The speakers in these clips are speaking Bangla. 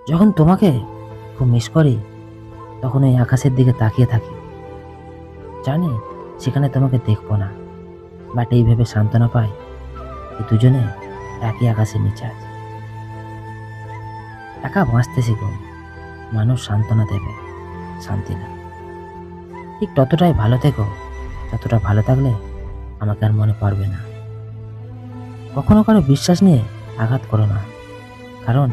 যখন তোমাকে খুব মিস করি তখন ওই আকাশের দিকে তাকিয়ে থাকি। জানি সেখানে তোমাকে দেখবো না, বাট এই ভেবে সান্ত্বনা পাই যে দুজনে একই আকাশের নিচে আছি। একা বাঁচতে শিখুন, মানুষ সান্ত্বনা দেবে, শান্তি না। ঠিক ততটাই ভালো থেকো যতটা ভালো থাকলে আমাকে আর মনে পড়বে না। কখনো কারো বিশ্বাস নিয়ে আঘাত করো না, কারণ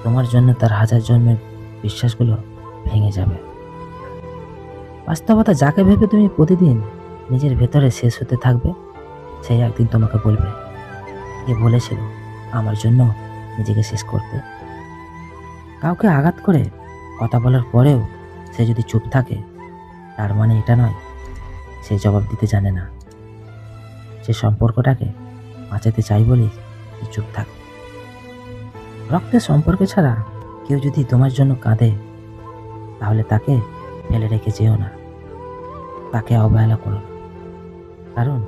তোমার জন্য তার হাজার জন্মের বিশ্বাসগুলো ভেঙে যাবে। বাস্তবতা যাকে ভেবে তুমি প্রতিদিন নিজের ভেতরে শেষ হতে থাকবে, সেই একদিন তোমাকে বলবে, কে বলেছিল আমার জন্য নিজেকে শেষ করতে। কাউকে আঘাত করে কথা বলার পরেও সে যদি চুপ থাকে, তার মানে এটা নয় সে জবাব দিতে জানে না। সে সম্পর্কটাকে বাঁচাতে চাই বলেই সে চুপ থাকে। রক্তের সম্পর্ক ছাড়া কেউ যদি তোমার জন্য কাঁদে, তাহলে তাকে ফেলে রেখে যেও না, তাকে অবহেলা করো না, কারণ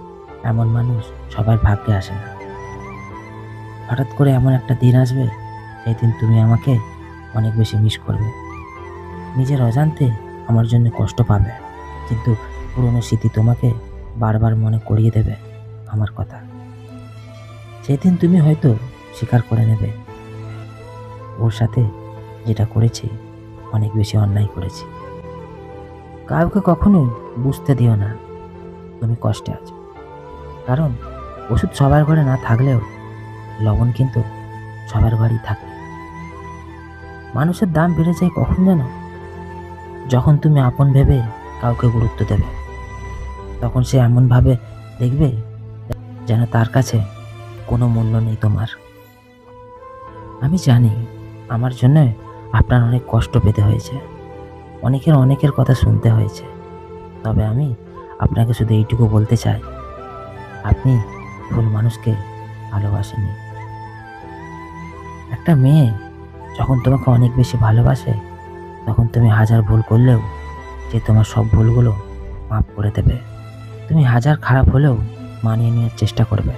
এমন মানুষ সবার ভাগ্যে আসে না। হঠাৎ করে এমন একটা দিন আসবে, সেই দিন তুমি আমাকে অনেক বেশি মিস করবে। নিজের অজান্তে আমার জন্য কষ্ট পাবে, কিন্তু পুরনো স্মৃতি তোমাকে বারবার মনে করিয়ে দেবে আমার কথা। সেদিন তুমি হয়তো স্বীকার করে নেবে, ওর সাথে যেটা করেছি অনেক বেশি অন্যায় করেছি। কাউকে কখনোই বুঝতে দিও না তুমি কষ্টে আছো, কারণ ওষুধ সবার ঘরে না থাকলেও লবণ কিন্তু সবার ঘরেই থাকে। মানুষের দাম বেড়ে যায় কখন জানো? যখন তুমি আপন ভেবে কাউকে গুরুত্ব দেবে, তখন সে এমনভাবে দেখবে যেন তার কাছে কোনো মূল্য নেই তোমার। আমি জানি আমার জন্য আপনার অনেক কষ্ট পেতে হয়েছে, অনেকের কথা শুনতে হয়েছে, তবে আমি আপনাকে শুধু এইটুকু বলতে চাই, আপনি ভুল মানুষকে ভালোবাসেননি। একটা মেয়ে যখন তোমাকে অনেক বেশি ভালোবাসে, তখন তুমি হাজার ভুল করলেও যে তোমার সব ভুলগুলো মাফ করে দেবে। তুমি হাজার খারাপ হলেও মানিয়ে নেওয়ার চেষ্টা করবে,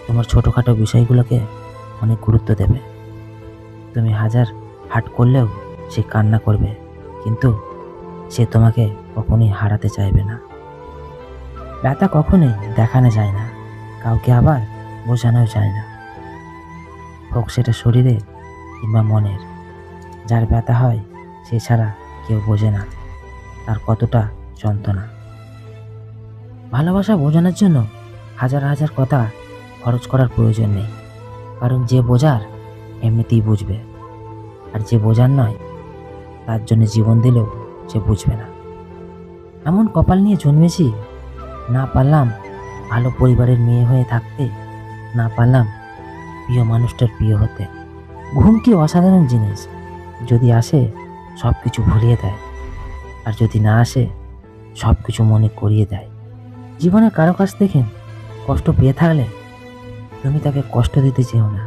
তোমার ছোটোখাটো বিষয়গুলোকে অনেক গুরুত্ব দেবে। তুমি হাজার হার্ট করলেও সে কান্না করবে, কিন্তু সে তোমাকে কখনোই হারাতে চাইবে না। ব্যথা কখনোই দেখানো যায় না, কাউকে আবার বোঝানো যায় না, হোক সেটা শরীরের কিংবা মনের। যার ব্যথা হয় সে ছাড়া কেউ বোঝে না তার কতটা যন্ত্রণা। ভালোবাসা বোঝানোর জন্য হাজার হাজার কথা খরচ করার প্রয়োজন নেই, কারণ যে বোঝার এমনিতেই বুঝবে, আর যে বোঝার নয় তার জন্য জীবন দিলেও সে বুঝবে না। এমন কপাল নিয়ে জন্মেছি, না পারলাম ভালো পরিবারের মেয়ে হয়ে থাকতে, না পারলাম প্রিয় মানুষটার প্রিয় হতে। ঘুম কি অসাধারণ জিনিস, যদি আসে সব কিছু ভুলিয়ে দেয়, আর যদি না আসে সব কিছু মনে করিয়ে দেয়। জীবনে কারো কাছ থেকে কষ্ট পেয়ে থাকলে তুমি তাকে কষ্ট দিতে চেও না।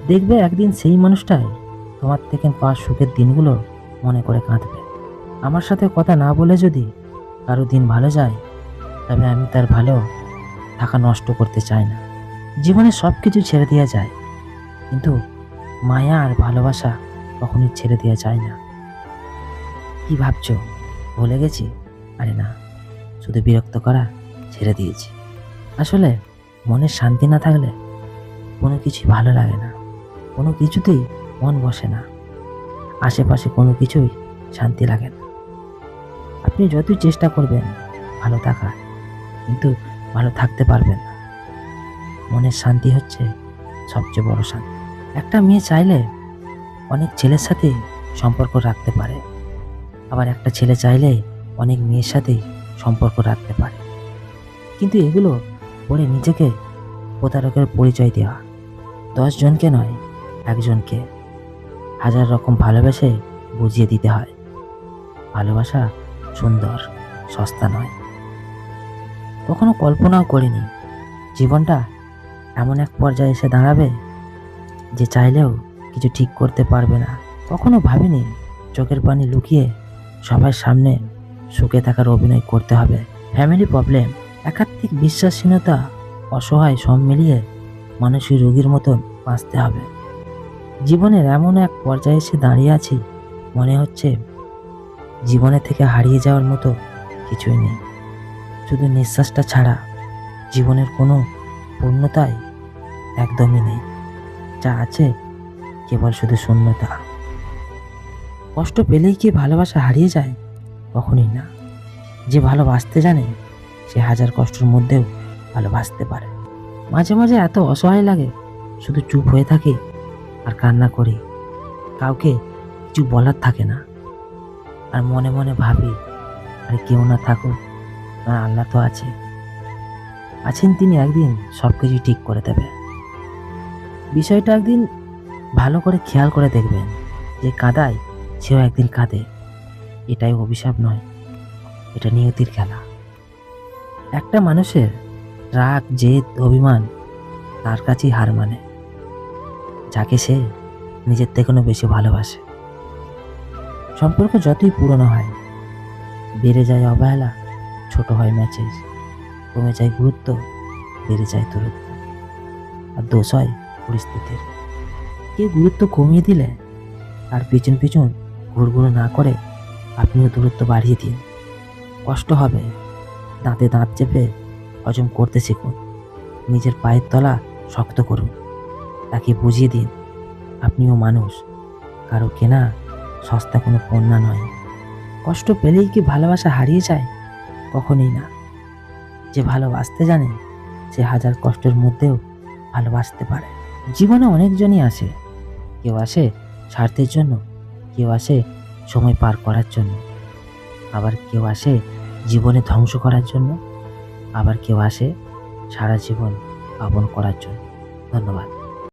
দেখবে একদিন সেই মানুষটাই তোমার থেকে পাওয়া সুখের দিনগুলো মনে করে কাঁদবে। আমার সাথে কথা না বলে যদি কারো দিন ভালো যায়, তবে আমি তার ভালো থাকা নষ্ট করতে চাই না। জীবনে সব কিছু ছেড়ে দেওয়া যায়, কিন্তু মায়া আর ভালোবাসা কখনোই ছেড়ে দেওয়া যায় না। কি ভাবছো ভুলে গেছি? আরে না, শুধু বিরক্ত করা ছেড়ে দিয়েছি। আসলে মনের শান্তি না থাকলে কোনো কিছুই ভালো লাগে না, কোনো কিছুতেই মন বসে না, আশেপাশে কোনো কিছুই শান্তি লাগে না। আপনি যতই চেষ্টা করবেন ভালো থাকার, কিন্তু ভালো থাকতে পারবেন না। মনের শান্তি হচ্ছে সবচেয়ে বড় শান্তি। একটা মেয়ে চাইলে অনেক ছেলের সাথে সম্পর্ক রাখতে পারে, আবার একটা ছেলে চাইলে অনেক মেয়ের সাথেই সম্পর্ক রাখতে পারে, কিন্তু এগুলো বলে নিজেকে প্রতারকের পরিচয় দেওয়া। 10 জনকে নয়, একজনকে হাজার রকম ভালোবেসে বুঝিয়ে দিতে হয় ভালোবাসা সুন্দর, সস্তা নয়। কখনো কল্পনাও করিনি জীবনটা এমন এক পর্যায়ে এসে দাঁড়াবে যে চাইলেও কিছু ঠিক করতে পারবে না। কখনো ভাবিনি চোখের পানি লুকিয়ে সবার সামনে সুখে থাকার অভিনয় করতে হবে। ফ্যামিলি প্রবলেম, একাত্মিক বিশ্বাসহীনতা, অসহায় সব মিলিয়ে মানসিক রোগীর মতন বাঁচতে হবে। জীবনের এমন এক পর্যায়ে এসে দাঁড়িয়ে আছি, মনে হচ্ছে জীবনে থেকে হারিয়ে যাওয়ার মতো কিছুই নেই। শুধু নিঃশ্বাসটা ছাড়া জীবনের কোনো পূর্ণতাই একদমই নেই। যা আছে কেবল শুধু শূন্যতা। কষ্ট পেলেই কি ভালোবাসা হারিয়ে যায়? কখনোই না। যে ভালোবাসতে জানে সে হাজার কষ্টের মধ্যেও ভালোবাসতে পারে। মাঝে মাঝে এত অসহায় লাগে, শুধু চুপ হয়ে থাকি আর কান্না করি। কাউকে কিছু বলার থাকে না, আর মনে মনে ভাবি, আরে কেউ না থাকুক, আর আল্লাহ তো আছেন, তিনি একদিন সব কিছু ঠিক করে দেবে। বিষয়টা একদিন ভালো করে খেয়াল করে দেখবেন, যে কাঁদায় সেও একদিন কাঁদে। এটাই অভিশাপ নয়, এটা নিয়তির খেলা। একটা মানুষের রাগ, জেদ, অভিমান তার কাছেই হার মানে, যাকে সে নিজের থেকেও বেশি ভালোবাসে। সম্পর্ক যতই পুরনো হয়, বেড়ে যায় অবহেলা, ছোট হয় ম্যাচেস, কমে যায় গুরুত্ব, বেড়ে যায় দূরত্ব, আর দোষ হয় পরিস্থিতির। কেউ গুরুত্ব কমিয়ে দিলে আর পিছন পিছন ঘুরঘুর না করে আপনিও দূরত্ব বাড়িয়ে দিন। কষ্ট হবে, দাঁতে দাঁত চেপে হজম করতে শিখুন। নিজের পায়ের তলা শক্ত করুন। তাকে বুঝিয়ে দিন আপনিও মানুষ, কারো কেনা সস্তা কোনো পণ্য নয়। কষ্ট পেলেই কি ভালোবাসা হারিয়ে যায়? কখনোই না। যে ভালোবাসতে জানে সে হাজার কষ্টের মধ্যেও ভালোবাসতে পারে। জীবনে অনেকজনই আসে, কেউ আসে স্বার্থের জন্য, কেউ আসে সময় পার করার জন্য, আবার কেউ আসে জীবনে ধ্বংস করার জন্য, আবার কেউ আসে সারা জীবন আপন করার জন্য। ধন্যবাদ।